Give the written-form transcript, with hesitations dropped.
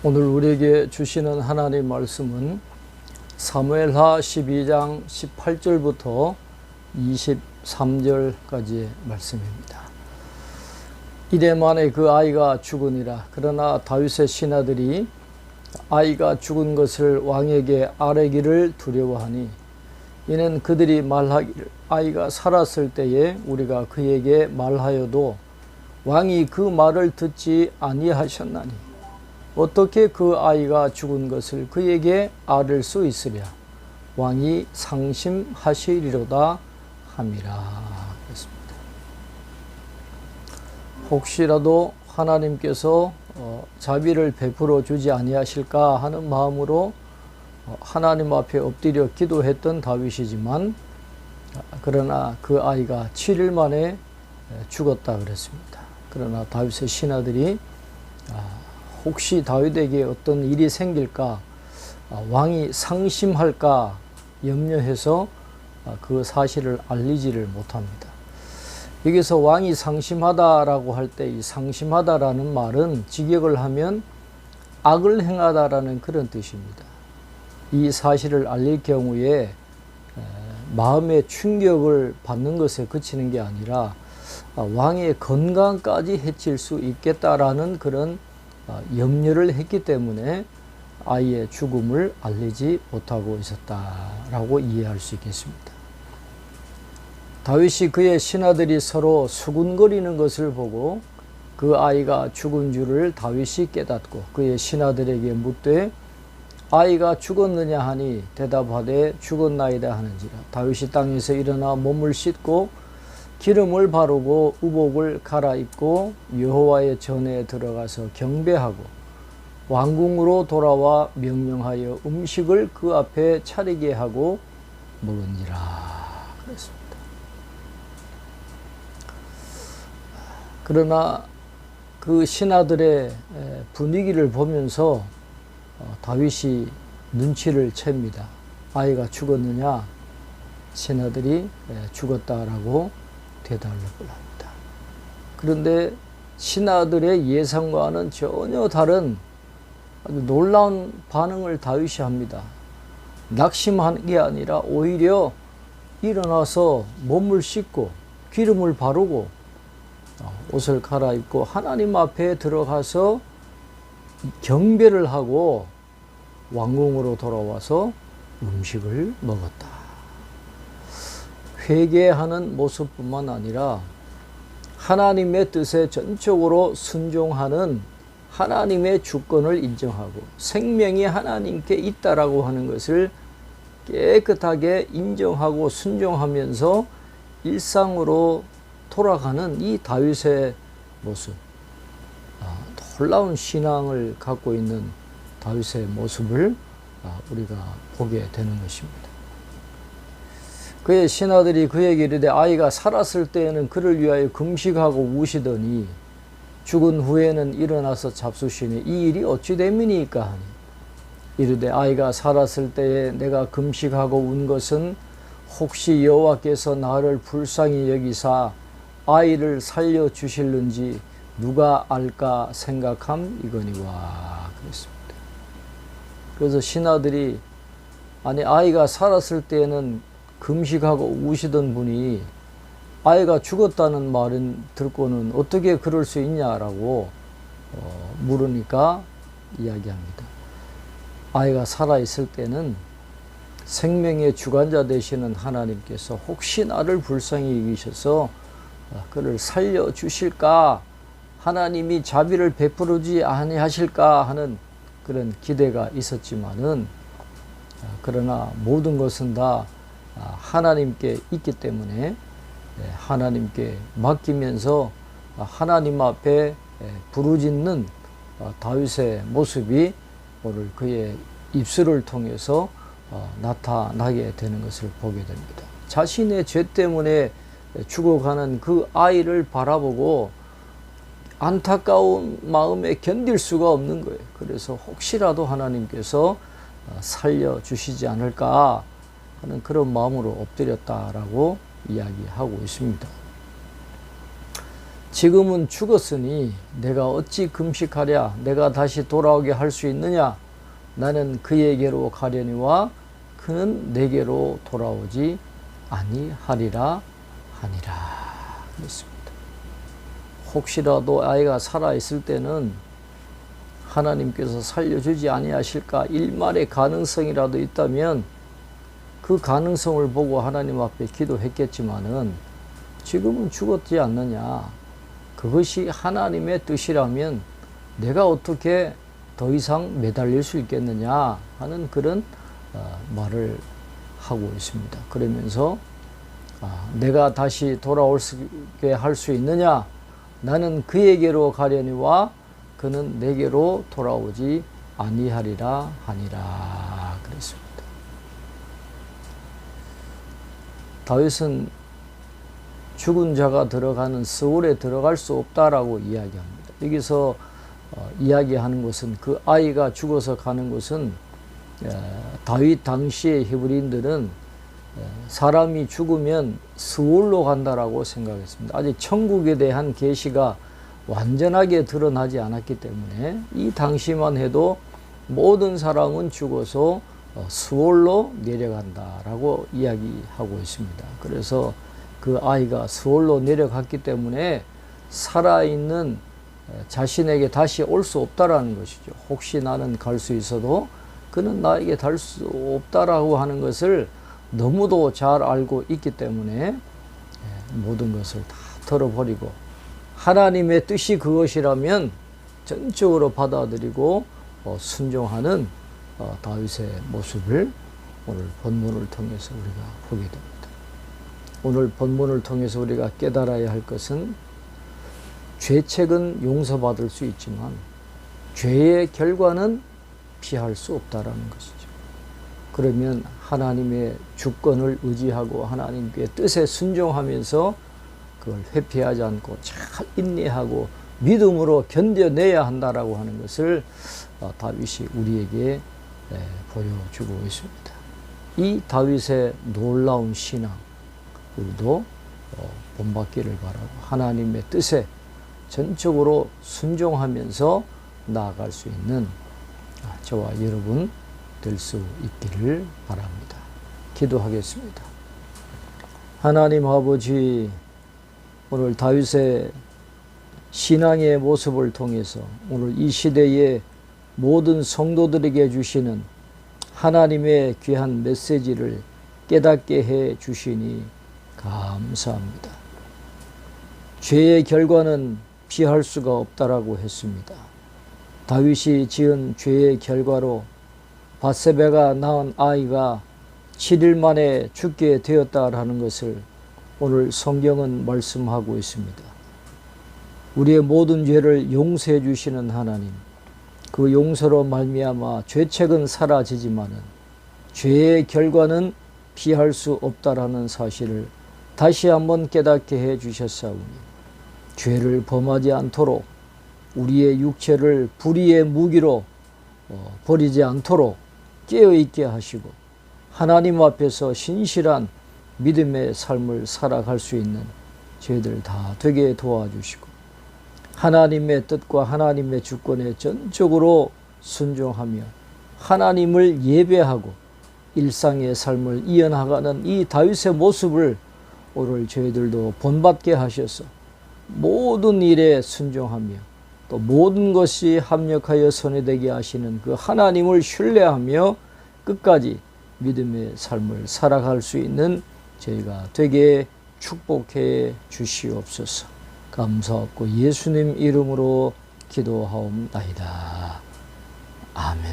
오늘 우리에게 주시는 하나님 말씀은 사무엘하 12장 18절부터 23절까지의 말씀입니다. 이래 만에 그 아이가 죽으니라. 그러나 다윗의 신하들이 아이가 죽은 것을 왕에게 아뢰기를 두려워하니 이는 그들이 말하기를 아이가 살았을 때에 우리가 그에게 말하여도 왕이 그 말을 듣지 아니하셨나니 어떻게 그 아이가 죽은 것을 그에게 아를 수 있으랴. 왕이 상심하시리로다 함이라. 그렇습니다. 혹시라도 하나님께서 자비를 베풀어 주지 아니하실까 하는 마음으로 하나님 앞에 엎드려 기도했던 다윗이지만, 그러나 그 아이가 7일 만에 죽었다 그랬습니다. 그러나 다윗의 신하들이 혹시 다윗에게 어떤 일이 생길까, 왕이 상심할까 염려해서 그 사실을 알리지를 못합니다. 여기서 왕이 상심하다라고 할 때 이 상심하다라는 말은 직역을 하면 악을 행하다라는 그런 뜻입니다. 이 사실을 알릴 경우에 마음의 충격을 받는 것에 그치는 게 아니라 왕의 건강까지 해칠 수 있겠다라는 그런 염려를 했기 때문에 아이의 죽음을 알리지 못하고 있었다라고 이해할 수 있겠습니다. 다윗이 그의 신하들이 서로 수군거리는 것을 보고 그 아이가 죽은 줄을 다윗이 깨닫고 그의 신하들에게 묻되 아이가 죽었느냐 하니 대답하되 죽었나이다 하는지라. 다윗이 땅에서 일어나 몸을 씻고 기름을 바르고 우복을 갈아입고 여호와의 전에 들어가서 경배하고 왕궁으로 돌아와 명령하여 음식을 그 앞에 차리게 하고 먹으니라. 그랬습니다. 그러나 그 신하들의 분위기를 보면서 다윗이 눈치를 챕니다. 아이가 죽었느냐? 신하들이 죽었다라고 대답을 합니다. 그런데 신하들의 예상과는 전혀 다른 아주 놀라운 반응을 다윗이 합니다. 낙심하는 게 아니라 오히려 일어나서 몸을 씻고 기름을 바르고 옷을 갈아입고 하나님 앞에 들어가서 경배를 하고 왕궁으로 돌아와서 음식을 먹었다. 회개하는 모습뿐만 아니라 하나님의 뜻에 전적으로 순종하는 하나님의 주권을 인정하고 생명이 하나님께 있다라고 하는 것을 깨끗하게 인정하고 순종하면서 일상으로 돌아가는 이 다윗의 모습, 놀라운 신앙을 갖고 있는 다윗의 모습을 우리가 보게 되는 것입니다. 그의 신하들이 그에게 이르되 아이가 살았을 때에는 그를 위하여 금식하고 우시더니 죽은 후에는 일어나서 잡수시니 이 일이 어찌 됨이니까 하니 이르되 아이가 살았을 때에 내가 금식하고 운 것은 혹시 여호와께서 나를 불쌍히 여기사 아이를 살려주실는지 누가 알까 생각함 이거니와. 그랬습니다. 그래서 신하들이 아니 아이가 살았을 때에는 금식하고 우시던 분이 아이가 죽었다는 말은 듣고는 어떻게 그럴 수 있냐라고 물으니까 이야기합니다. 아이가 살아있을 때는 생명의 주관자 되시는 하나님께서 혹시 나를 불쌍히 여기셔서 그를 살려주실까, 하나님이 자비를 베풀지 아니하실까 하는 그런 기대가 있었지만은, 그러나 모든 것은 다 하나님께 있기 때문에 하나님께 맡기면서 하나님 앞에 부르짖는 다윗의 모습이 오늘 그의 입술을 통해서 나타나게 되는 것을 보게 됩니다. 자신의 죄 때문에 죽어가는 그 아이를 바라보고 안타까운 마음에 견딜 수가 없는 거예요. 그래서 혹시라도 하나님께서 살려주시지 않을까 하는 그런 마음으로 엎드렸다라고 이야기하고 있습니다. 지금은 죽었으니 내가 어찌 금식하랴? 내가 다시 돌아오게 할 수 있느냐? 나는 그에게로 가려니와 그는 내게로 돌아오지 아니하리라 하니라. 그렇습니다. 혹시라도 아이가 살아있을 때는 하나님께서 살려주지 아니하실까 일말의 가능성이라도 있다면 그 가능성을 보고 하나님 앞에 기도했겠지만은 지금은 죽었지 않느냐. 그것이 하나님의 뜻이라면 내가 어떻게 더 이상 매달릴 수 있겠느냐 하는 그런 말을 하고 있습니다. 그러면서 내가 다시 돌아오게 할 수 있느냐? 나는 그에게로 가려니와 그는 내게로 돌아오지 아니하리라 하니라 그랬습니다. 다윗은 죽은 자가 들어가는 스올에 들어갈 수 없다라고 이야기합니다. 여기서 이야기하는 것은 그 아이가 죽어서 가는 것은 다윗 당시의 히브리인들은 사람이 죽으면 스올로 간다라고 생각했습니다. 아직 천국에 대한 계시가 완전하게 드러나지 않았기 때문에 이 당시만 해도 모든 사람은 죽어서 스올로 내려간다라고 이야기하고 있습니다. 그래서 그 아이가 스올로 내려갔기 때문에 살아있는 자신에게 다시 올 수 없다라는 것이죠. 혹시 나는 갈 수 있어도 그는 나에게 갈 수 없다라고 하는 것을 너무도 잘 알고 있기 때문에 모든 것을 다 털어버리고 하나님의 뜻이 그것이라면 전적으로 받아들이고 순종하는 다윗의 모습을 오늘 본문을 통해서 우리가 보게 됩니다. 오늘 본문을 통해서 우리가 깨달아야 할 것은 죄책은 용서받을 수 있지만 죄의 결과는 피할 수 없다라는 것이죠. 그러면 하나님의 주권을 의지하고 하나님께 뜻에 순종하면서 그걸 회피하지 않고 잘 인내하고 믿음으로 견뎌내야 한다라고 하는 것을 다윗이 우리에게 보여주고 있습니다. 이 다윗의 놀라운 신앙 우리도 본받기를 바라고 하나님의 뜻에 전적으로 순종하면서 나아갈 수 있는 저와 여러분 될 수 있기를 바랍니다. 기도하겠습니다. 하나님 아버지, 오늘 다윗의 신앙의 모습을 통해서 오늘 이 시대의 모든 성도들에게 주시는 하나님의 귀한 메시지를 깨닫게 해 주시니 감사합니다. 죄의 결과는 피할 수가 없다라고 했습니다. 다윗이 지은 죄의 결과로 밧세바가 낳은 아이가 7일 만에 죽게 되었다라는 것을 오늘 성경은 말씀하고 있습니다. 우리의 모든 죄를 용서해 주시는 하나님, 그 용서로 말미암아 죄책은 사라지지만은 죄의 결과는 피할 수 없다라는 사실을 다시 한번 깨닫게 해 주셨사오니 죄를 범하지 않도록 우리의 육체를 불의의 무기로 버리지 않도록 깨어있게 하시고 하나님 앞에서 신실한 믿음의 삶을 살아갈 수 있는 저희들 다 되게 도와주시고 하나님의 뜻과 하나님의 주권에 전적으로 순종하며 하나님을 예배하고 일상의 삶을 이어나가는 이 다윗의 모습을 오늘 저희들도 본받게 하셔서 모든 일에 순종하며 또 모든 것이 합력하여 선이 되게 하시는 그 하나님을 신뢰하며 끝까지 믿음의 삶을 살아갈 수 있는 저희가 되게 축복해 주시옵소서. 감사하고 예수님 이름으로 기도하옵나이다. 아멘.